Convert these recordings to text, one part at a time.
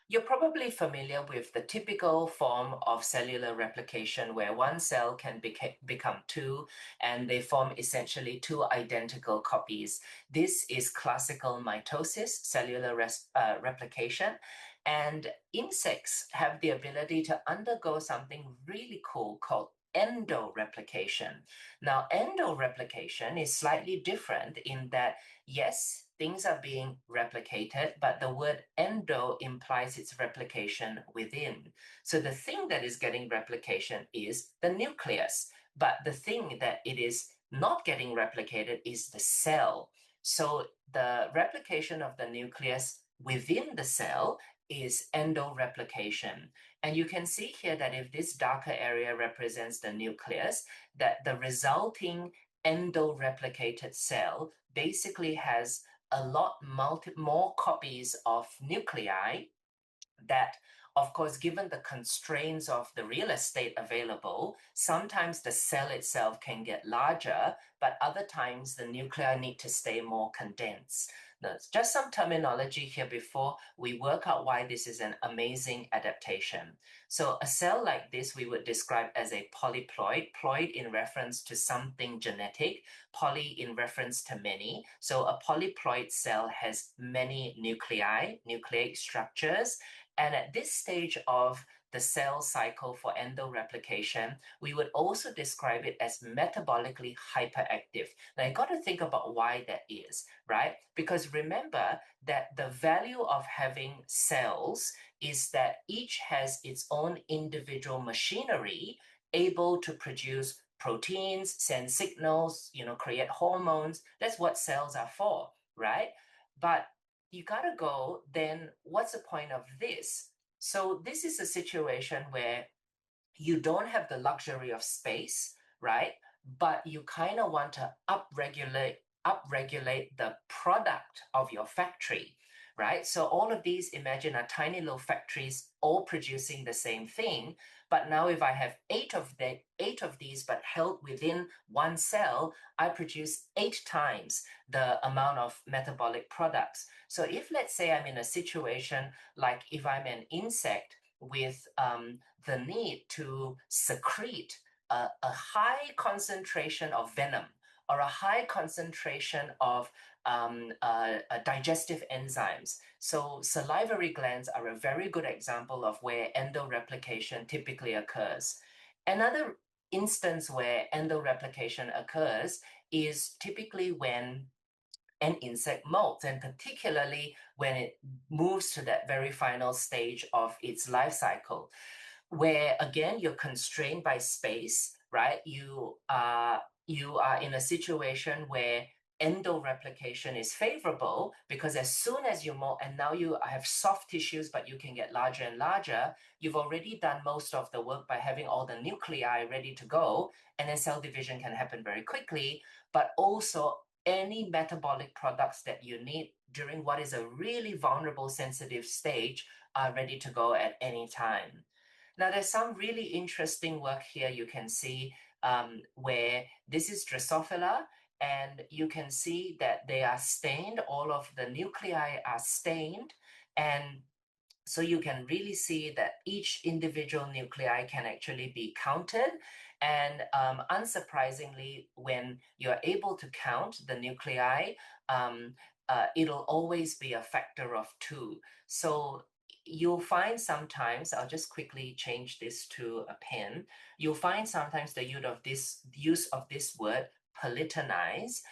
You're probably familiar with the typical form of cellular replication where one cell can become two and they form essentially two identical copies. This is classical mitosis, cellular replication. And insects have the ability to undergo something really cool called endoreplication. Now, endoreplication is slightly different in that, yes, things are being replicated, but the word endo implies its replication within. So the thing that is getting replication is the nucleus, but the thing that it is not getting replicated is the cell. So the replication of the nucleus within the cell is endoreplication. And you can see here that if this darker area represents the nucleus, that the resulting endoreplicated cell basically has a lot more copies of nuclei that, of course, given the constraints of the real estate available, sometimes the cell itself can get larger, but other times the nuclei need to stay more condensed. Now, just some terminology here before we work out why this is an amazing adaptation. So a cell like this we would describe as a polyploid, ploid in reference to something genetic, poly in reference to many. So a polyploid cell has many nuclei, nucleic structures, and at this stage of the cell cycle for endoreplication, we would also describe it as metabolically hyperactive. Now, you got to think about why that is, right? Because remember that the value of having cells is that each has its own individual machinery able to produce proteins, send signals, create hormones. That's what cells are for, right? But you got to go, then what's the point of this? So this is a situation where you don't have the luxury of space, right? But you kind of want to upregulate the product of your factory, right? So all of these, imagine, are tiny little factories all producing the same thing. But now if I have eight of these, but held within one cell, I produce 8 times the amount of metabolic products. So if, let's say, I'm in a situation like if I'm an insect with the need to secrete a high concentration of venom or a high concentration of digestive enzymes. So salivary glands are a very good example of where endoreplication typically occurs. Another instance where endoreplication occurs is typically when an insect molts, and particularly when it moves to that very final stage of its life cycle, where again you're constrained by space, right? You are in a situation where endoreplication is favorable because as soon as you molt, and now you have soft tissues, but you can get larger and larger, you've already done most of the work by having all the nuclei ready to go, and then cell division can happen very quickly, but also any metabolic products that you need during what is a really vulnerable, sensitive stage are ready to go at any time. Now, there's some really interesting work here you can see where this is Drosophila, and you can see that they are stained, all of the nuclei are stained, and so you can really see that each individual nuclei can actually be counted. And unsurprisingly, when you're able to count the nuclei, it'll always be a factor of 2. So you'll find sometimes, I'll just quickly change this to a pen. You'll find sometimes the use of this word polytonize,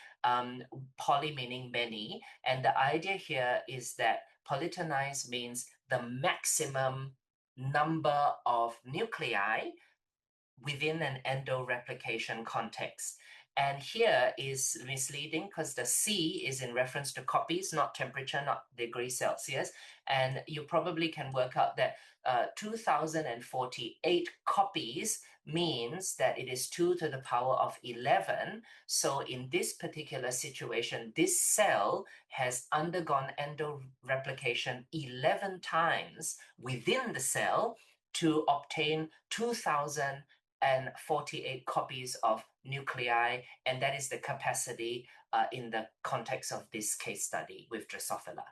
poly meaning many. And the idea here is that polytonize means the maximum number of nuclei within an endoreplication context. And here is misleading because the C is in reference to copies, not temperature, not degrees Celsius. And you probably can work out that 2048 copies means that it is 2 to the power of 11. So in this particular situation, this cell has undergone endoreplication 11 times within the cell to obtain 2048 copies of nuclei, and that is the capacity in the context of this case study with Drosophila.